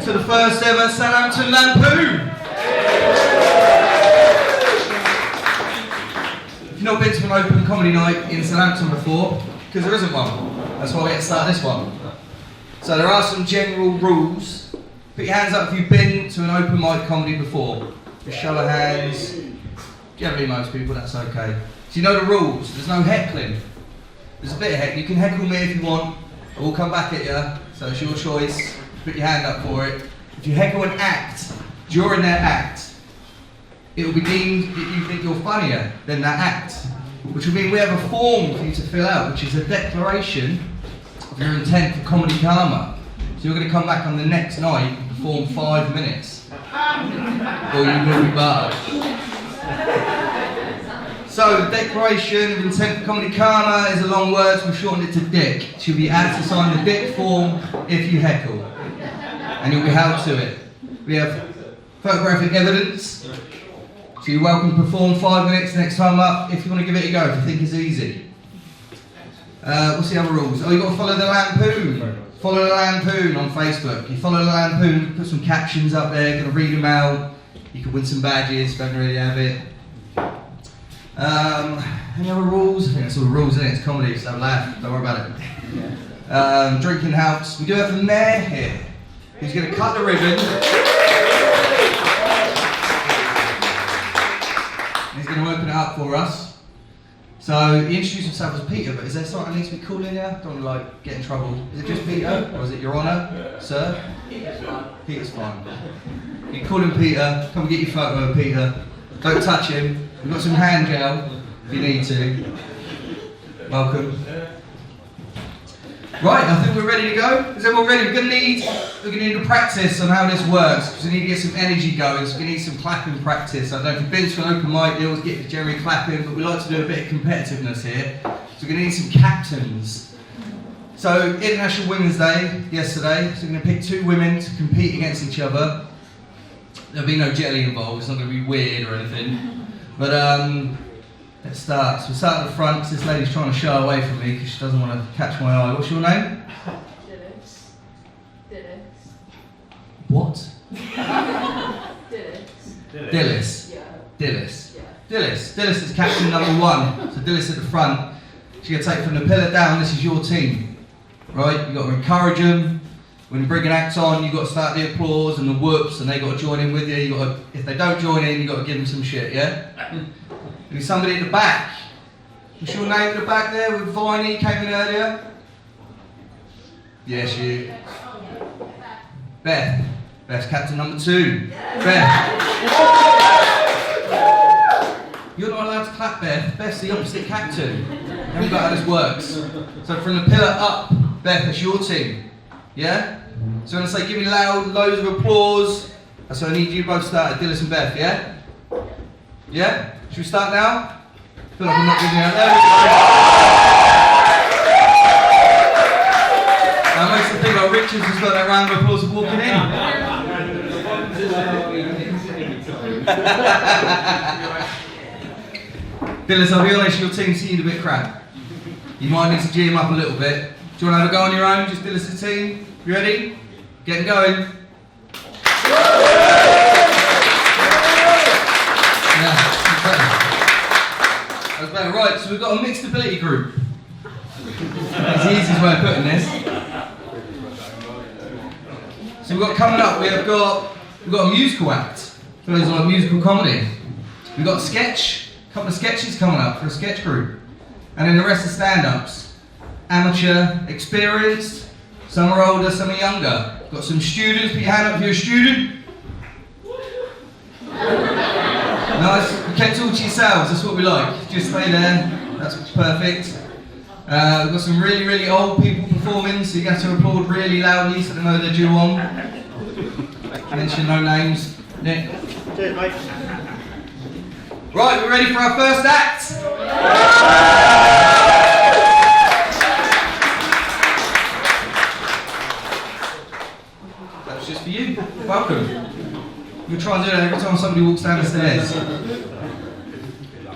to the first ever Southampton Lampoon. If you've not been to an open comedy night in Southampton before, because there isn't one, that's why we had to start this one. So there are some general rules. Put your hands up if you've been to an open mic comedy before. Just show of hands. Generally most people, that's okay. So you know the rules, there's no heckling. There's a bit of heckling, you can heckle me if you want, I will come back at you, so it's your choice. Put your hand up for it. If you heckle an act, during their act, it will be deemed that you think you're funnier than that act. Which will mean we have a form for you to fill out, which is a declaration of your intent for comedy karma. So you're going to come back on the next night and perform 5 minutes. Or you will be barred. So, the Declaration of Intent for Comedy Karma is a long word, so we've shortened it to DIC. You'll be asked to sign the DIC form if you heckle. And you'll be held to it. We have photographic evidence. So you're welcome to perform 5 minutes next time up if you want to give it a go, if you think it's easy. What's the other rules? Oh, you've got to follow the Lampoon. Follow the Lampoon on Facebook. You follow the Lampoon, put some captions up there, going to read them out. You can win some badges, don't really have it. Any other rules? I think that's all the rules, isn't it? It's comedy, so laugh, don't worry about it. Drinking house. We do have the mayor here, who's going to cut the ribbon. He's going to open it up for us. So he introduced himself as Peter, but is there something I need to be calling here? Don't want to get in trouble. Is it just Peter, or is it Your Honour, sir? Peter's fine. Peter's fine. You can call him Peter. Come and get your photo of Peter. Don't touch him. We've got some hand gel if you need to. Welcome. Right, I think we're ready to go. Is everyone ready? We're going to need a practice on how this works, because we need to get some energy going, so we need some clapping practice. I don't know if you've been to an open mic, you always get Jerry clapping, but we like to do a bit of competitiveness here. So we're going to need some captains. So, International Women's Day yesterday, so we're going to pick 2 women to compete against each other. There'll be no jelly involved, it's not going to be weird or anything. But let's start. So we'll start at the front, because this lady's trying to shy away from me because she doesn't want to catch my eye. What's your name? Dillis. What? Dillis. Dillis. Yeah. Dillis. Yeah. Dillis. Dillis is captain number 1. So Dillis at the front. She's going to take from the pillar down. This is your team. Right? You've got to encourage them. When you bring an act on, you've got to start the applause and the whoops, and they've got to join in with you. You've got to, if they don't join in, you've got to give them some shit, yeah? There's somebody at the back. What's your name at the back there with Viney, came in earlier? Yes, you. Beth. Beth's captain number 2. Beth. You're not allowed to clap, Beth. Beth's the opposite captain. Haven't got how this works. So from the pillar up, Beth, that's your team. Yeah? So I'm going to say, give me loads of applause. So I need you both to start, Dillis and Beth, yeah? Yeah? Should we start now? I feel like I'm not giving you out. There we go. Now makes the thing like Richard's just got that round of applause of walking in. Dillis, I'll be honest, your team seemed a bit crap. You might need to G him up a little bit. Do you want to have a go on your own? Just Dillis' team? You ready? Get going. Yeah, that was better. Right, so we've got a mixed ability group. That's the easiest way of putting this. So we've got coming up, we've got a musical act. For those who like musical comedy. We've got a sketch, a couple of sketches coming up for a sketch group. And then the rest are stand-ups. Amateur, experienced, some are older, some are younger. Got some students, put your hand up if you're a student. Nice, you kept it all to yourselves, that's what we like. Just stay there, that's perfect. We've got some really, really old people performing, so you have to applaud really loudly so they know they're due on. Mention no names. Nick. Cheers, mate. Right, we're ready for our first act. That's just for you. Welcome. We'll try and do that every time somebody walks down the stairs.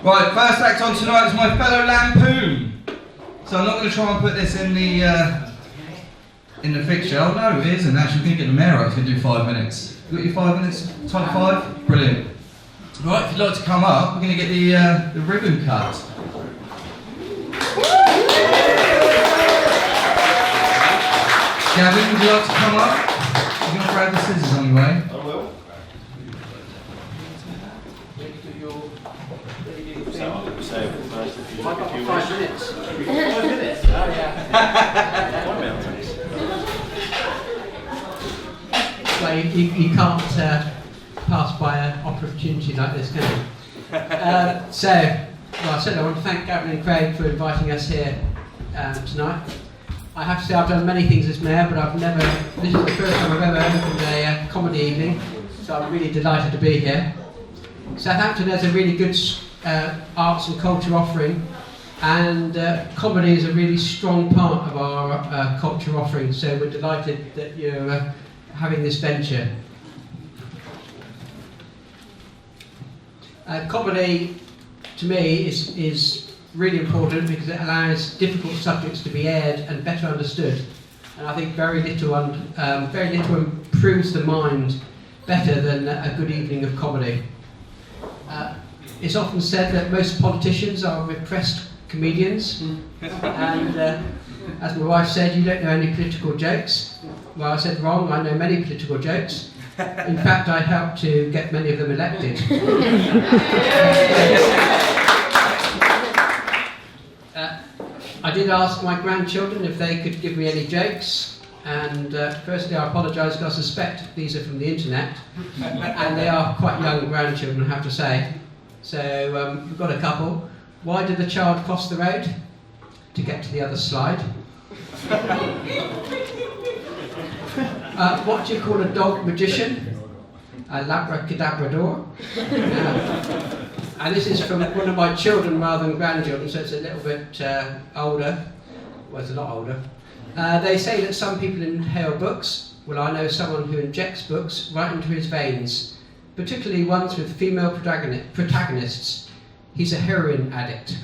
Right, first act on tonight is my fellow Lampoon. So I'm not going to try and put this in the in the fixture. Oh no, it isn't. Actually, we're going to get the mayor out. He's going to do 5 minutes. You got your 5 minutes? Time 5? Brilliant. Right, if you'd like to come up, we're going to get the ribbon cut. Gavin, would you like to come up? You're going to grab the scissors on your way. I will. So, I've got 5 minutes. 5 minutes? Oh, yeah. Well, you can't pass by an opportunity like this, can you? Well, I want to thank Gavin and Craig for inviting us here tonight. I have to say I've done many things as mayor, but this is the first time I've ever opened a comedy evening, so I'm really delighted to be here. Southampton has a really good arts and culture offering, and comedy is a really strong part of our culture offering, so we're delighted that you're having this venture. Comedy, to me, is really important because it allows difficult subjects to be aired and better understood. And I think very little improves the mind better than a good evening of comedy. It's often said that most politicians are repressed comedians, and as my wife said, you don't know any political jokes. Well, I said wrong, I know many political jokes. In fact, I helped to get many of them elected. I did ask my grandchildren if they could give me any jokes, and firstly I apologise because I suspect these are from the internet, and they are quite young grandchildren, I have to say. So we've got a couple. Why did the child cross the road? To get to the other slide. What do you call a dog magician? A labracadabrador. And this is from one of my children rather than grandchildren, so it's a little bit older. Well, it's a lot older. They say that some people inhale books. Well, I know someone who injects books right into his veins, particularly ones with female protagonists. He's a heroin addict.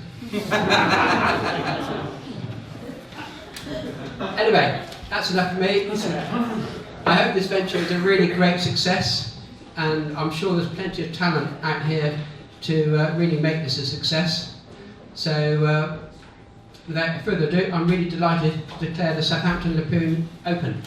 Anyway, that's enough for me. I hope this venture is a really great success, and I'm sure there's plenty of talent out here to really make this a success. So, without further ado, I'm really delighted to declare the Southampton Lampoon open.